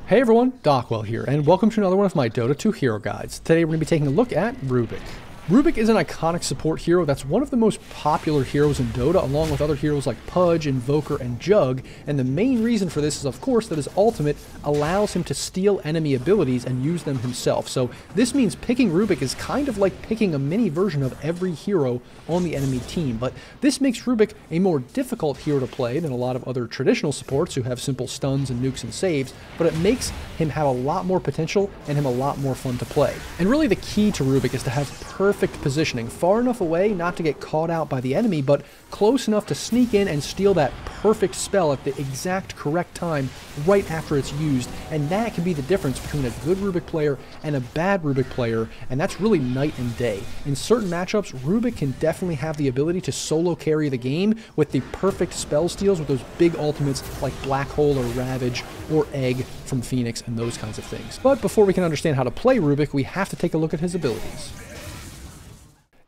Hey everyone, Dockwell here, and welcome to another one of my Dota 2 hero guides. Today we're going to be taking a look at Rubick. Rubick is an iconic support hero that's one of the most popular heroes in Dota, along with other heroes like Pudge, Invoker, and Jug, and the main reason for this is of course that his ultimate allows him to steal enemy abilities and use them himself. So this means picking Rubick is kind of like picking a mini version of every hero on the enemy team, but this makes Rubick a more difficult hero to play than a lot of other traditional supports who have simple stuns and nukes and saves, but it makes him have a lot more potential and him a lot more fun to play. And really the key to Rubick is to have perfect positioning, far enough away not to get caught out by the enemy, but close enough to sneak in and steal that perfect spell at the exact correct time right after it's used. And that can be the difference between a good Rubick player and a bad Rubick player, and that's really night and day. In certain matchups, Rubick can definitely have the ability to solo carry the game with the perfect spell steals with those big ultimates like Black Hole or Ravage or Egg from Phoenix and those kinds of things. But before we can understand how to play Rubick, we have to take a look at his abilities.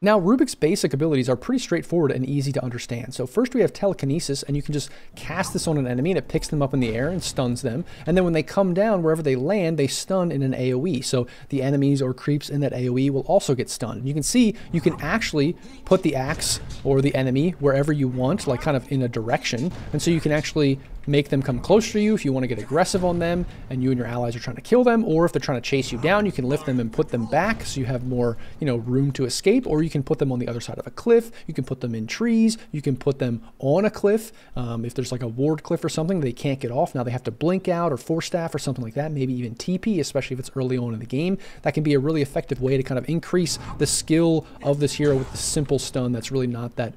Now, Rubick's basic abilities are pretty straightforward and easy to understand. So first we have Telekinesis, and you can just cast this on an enemy and it picks them up in the air and stuns them. And then when they come down, wherever they land, they stun in an AoE. So the enemies or creeps in that AoE will also get stunned. You can see you can actually put the axe or the enemy wherever you want, like kind of in a direction. And so you can actually make them come closer to you if you want to get aggressive on them and you and your allies are trying to kill them, or if they're trying to chase you down, you can lift them and put them back so you have more, room to escape, or you can put them on the other side of a cliff, you can put them in trees, you can put them on a cliff. If there's like a ward cliff or something, they can't get off. Now they have to blink out or force staff or something like that, maybe even TP, especially if it's early on in the game. That can be a really effective way to kind of increase the skill of this hero with the simple stun that's really not that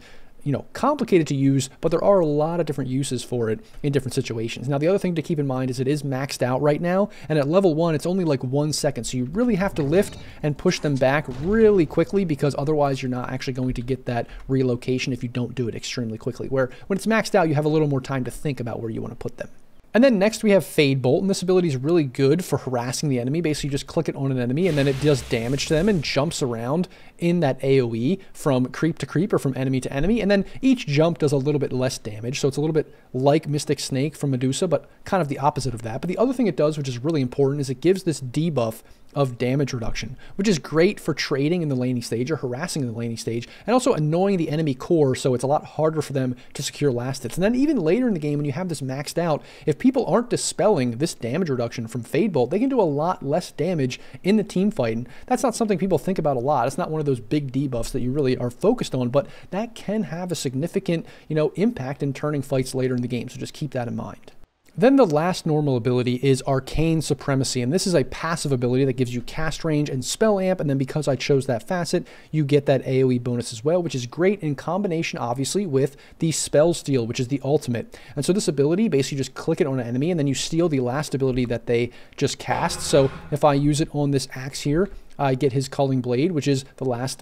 complicated to use, but there are a lot of different uses for it in different situations. Now, the other thing to keep in mind is it is maxed out right now, and at level 1, it's only like 1 second, so you really have to lift and push them back really quickly, because otherwise you're not actually going to get that relocation if you don't do it extremely quickly, where when it's maxed out, you have a little more time to think about where you want to put them. And then next we have Fade Bolt, and this ability is really good for harassing the enemy. Basically, you just click it on an enemy, and then it does damage to them and jumps around in that AoE from creep to creep or from enemy to enemy. And then each jump does a little bit less damage, so it's a little bit like Mystic Snake from Medusa, but kind of the opposite of that. But the other thing it does, which is really important, is it gives this debuff of damage reduction, which is great for trading in the laning stage or harassing in the laning stage, and also annoying the enemy core, so it's a lot harder for them to secure last hits. And then even later in the game, when you have this maxed out, if people aren't dispelling this damage reduction from Fade Bolt, they can do a lot less damage in the team fight. And that's not something people think about a lot. It's not one of those big debuffs that you really are focused on, but that can have a significant, impact in turning fights later in the game. So just keep that in mind. Then the last normal ability is Arcane Supremacy, and this is a passive ability that gives you cast range and spell amp, and then because I chose that facet, you get that AoE bonus as well, which is great in combination, obviously, with the Spell Steal, which is the ultimate. And so this ability, basically just click it on an enemy, and then you steal the last ability that they just cast. So if I use it on this axe here, I get his Culling Blade, which is the last,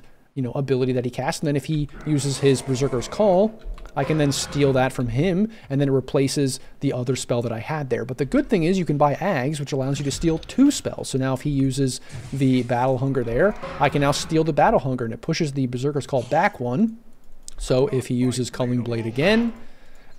ability that he cast, and then if he uses his Berserker's Call, I can then steal that from him, and then it replaces the other spell that I had there. But the good thing is you can buy Ags, which allows you to steal 2 spells. So now if he uses the Battle Hunger there, I can now steal the Battle Hunger, and it pushes the Berserker's Call back 1. So if he uses Culling Blade again,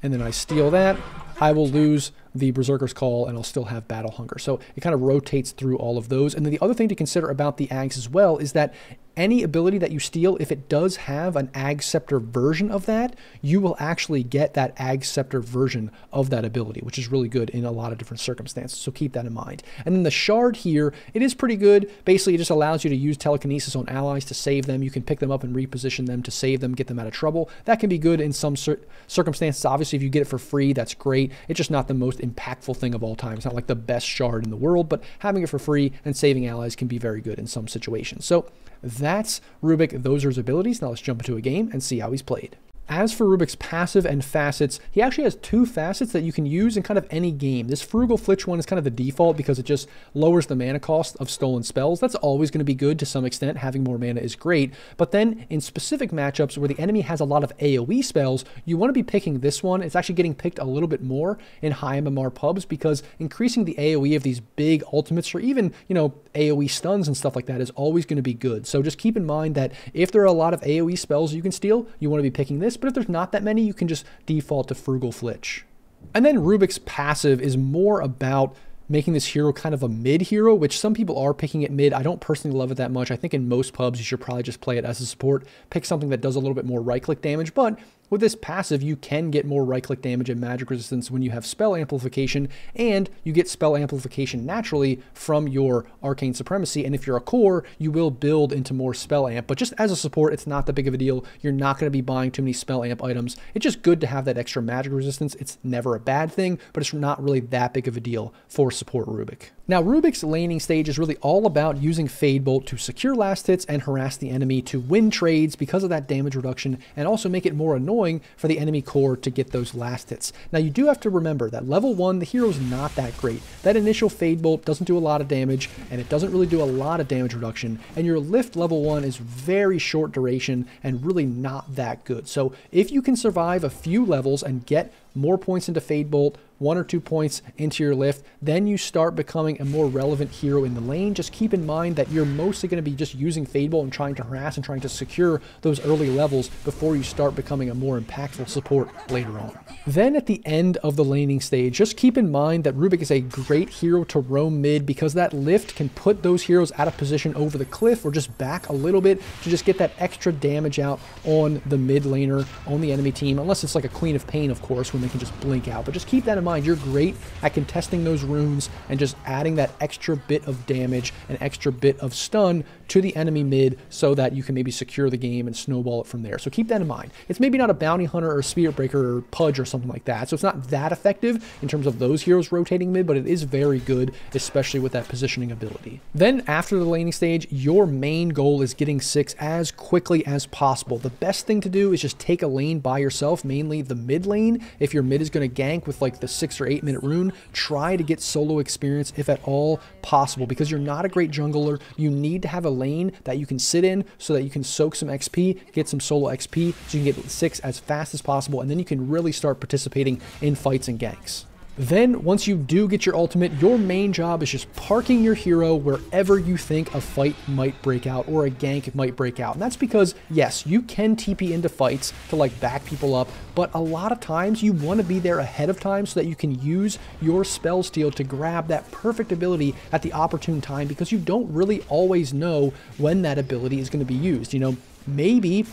and then I steal that, I will lose the Berserker's Call, and I'll still have Battle Hunger. So it kind of rotates through all of those. And then the other thing to consider about the Ags as well is that any ability that you steal, if it does have an Ag Scepter version of that, you will actually get that Ag Scepter version of that ability, which is really good in a lot of different circumstances, so keep that in mind. And then the Shard here, it is pretty good. Basically, it just allows you to use Telekinesis on allies to save them. You can pick them up and reposition them to save them, get them out of trouble. That can be good in some circumstances. Obviously, if you get it for free, that's great. It's just not the most impactful thing of all time. It's not like the best Shard in the world, but having it for free and saving allies can be very good in some situations. So that's Rubick. Those are his abilities. Now let's jump into a game and see how he's played. As for Rubick's passive and facets, he actually has 2 facets that you can use in kind of any game. This Frugal Flitch one is kind of the default because it just lowers the mana cost of stolen spells. That's always going to be good to some extent. Having more mana is great. But then in specific matchups where the enemy has a lot of AoE spells, you want to be picking this one. It's actually getting picked a little bit more in high MMR pubs because increasing the AoE of these big ultimates or even, AoE stuns and stuff like that is always going to be good. So just keep in mind that if there are a lot of AoE spells you can steal, you want to be picking this. But if there's not that many, you can just default to Frugal Flitch. And then Rubick's passive is more about making this hero kind of a mid hero, which some people are picking it mid. I don't personally love it that much. I think in most pubs, you should probably just play it as a support, pick something that does a little bit more right-click damage, but with this passive, you can get more right-click damage and magic resistance when you have spell amplification, and you get spell amplification naturally from your arcane supremacy, and if you're a core, you will build into more spell amp, but just as a support, it's not that big of a deal. You're not going to be buying too many spell amp items. It's just good to have that extra magic resistance. It's never a bad thing, but it's not really that big of a deal for support Rubick. Now, Rubick's laning stage is really all about using Fade Bolt to secure last hits and harass the enemy to win trades because of that damage reduction, and also make it more annoying for the enemy core to get those last hits. Now, you do have to remember that level 1, the hero's not that great. That initial Fade Bolt doesn't do a lot of damage, and it doesn't really do a lot of damage reduction, and your lift level 1 is very short duration and really not that good. So if you can survive a few levels and get more points into Fade Bolt, 1 or 2 points into your lift, then you start becoming a more relevant hero in the lane. Just keep in mind that you're mostly going to be just using Fade Bolt and trying to harass and trying to secure those early levels before you start becoming a more impactful support later on. Then at the end of the laning stage, just keep in mind that Rubick is a great hero to roam mid because that lift can put those heroes out of position over the cliff or just back a little bit to just get that extra damage out on the mid laner, on the enemy team, unless it's like a Queen of Pain, of course, when they can just blink out. But just keep that in mind. You're great at contesting those runes and just adding that extra bit of damage and extra bit of stun to the enemy mid so that you can maybe secure the game and snowball it from there. So keep that in mind. It's maybe not a Bounty Hunter or Spirit Breaker or Pudge or something like that, so it's not that effective in terms of those heroes rotating mid, but it is very good, especially with that positioning ability. Then after the laning stage, your main goal is getting 6 as quickly as possible. The best thing to do is just take a lane by yourself, mainly the mid lane. If your mid is going to gank with like the 6 or 8 minute rune, try to get solo experience if at all possible, because you're not a great jungler. You need to have a lane that you can sit in so that you can soak some XP, get some solo XP, so you can get 6 as fast as possible, and then you can really start participating in fights and ganks. Then, once you do get your ultimate, your main job is just parking your hero wherever you think a fight might break out or a gank might break out. And that's because, yes, you can TP into fights to like back people up, but a lot of times you want to be there ahead of time so that you can use your spell steal to grab that perfect ability at the opportune time, because you don't really always know when that ability is going to be used. You know, maybe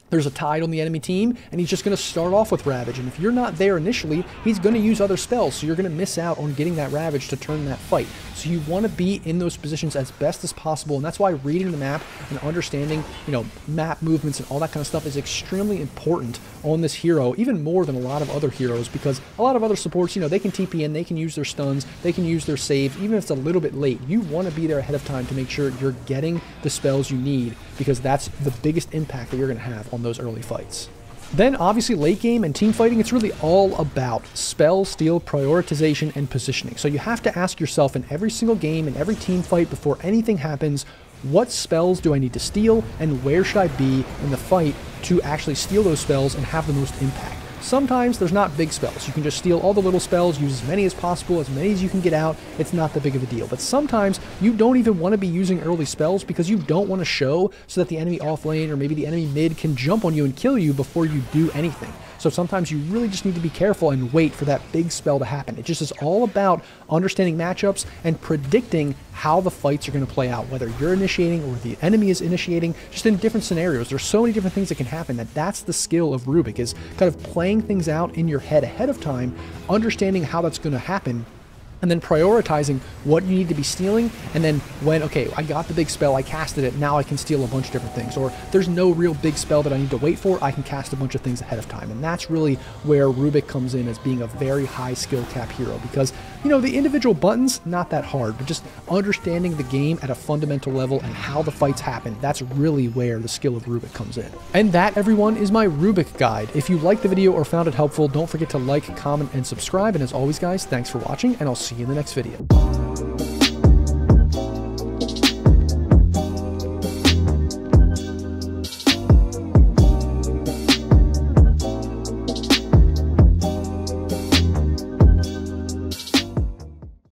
there's a Tide on the enemy team, and he's just going to start off with Ravage. And if you're not there initially, he's going to use other spells, so you're going to miss out on getting that Ravage to turn that fight. So you want to be in those positions as best as possible, and that's why reading the map and understanding, you know, map movements and all that kind of stuff is extremely important on this hero, even more than a lot of other heroes, because a lot of other supports, you know, they can TP in, they can use their stuns, they can use their saves, even if it's a little bit late. You want to be there ahead of time to make sure you're getting the spells you need, because that's the biggest impact that you're going to have on those early fights. Then obviously late game and team fighting, it's really all about spell steal, prioritization, and positioning. So you have to ask yourself in every single game, in every team fight, before anything happens, what spells do I need to steal, and where should I be in the fight to actually steal those spells and have the most impact? Sometimes there's not big spells. You can just steal all the little spells, use as many as possible, as many as you can get out. It's not that big of a deal. But sometimes you don't even want to be using early spells because you don't want to show so that the enemy off lane or maybe the enemy mid can jump on you and kill you before you do anything. So sometimes you really just need to be careful and wait for that big spell to happen. It just is all about understanding matchups and predicting how the fights are going to play out, whether you're initiating or the enemy is initiating, just in different scenarios. There's so many different things that can happen that's the skill of Rubick, is kind of playing things out in your head ahead of time, understanding how that's going to happen, and then prioritizing what you need to be stealing, and then when, okay, I got the big spell, I casted it, now I can steal a bunch of different things. Or there's no real big spell that I need to wait for, I can cast a bunch of things ahead of time. And that's really where Rubick comes in as being a very high skill cap hero, because, you know, the individual buttons, not that hard, but just understanding the game at a fundamental level and how the fights happen, that's really where the skill of Rubick comes in. And that, everyone, is my Rubick guide. If you liked the video or found it helpful, don't forget to like, comment, and subscribe. And as always, guys, thanks for watching, and I'll see you in the next video.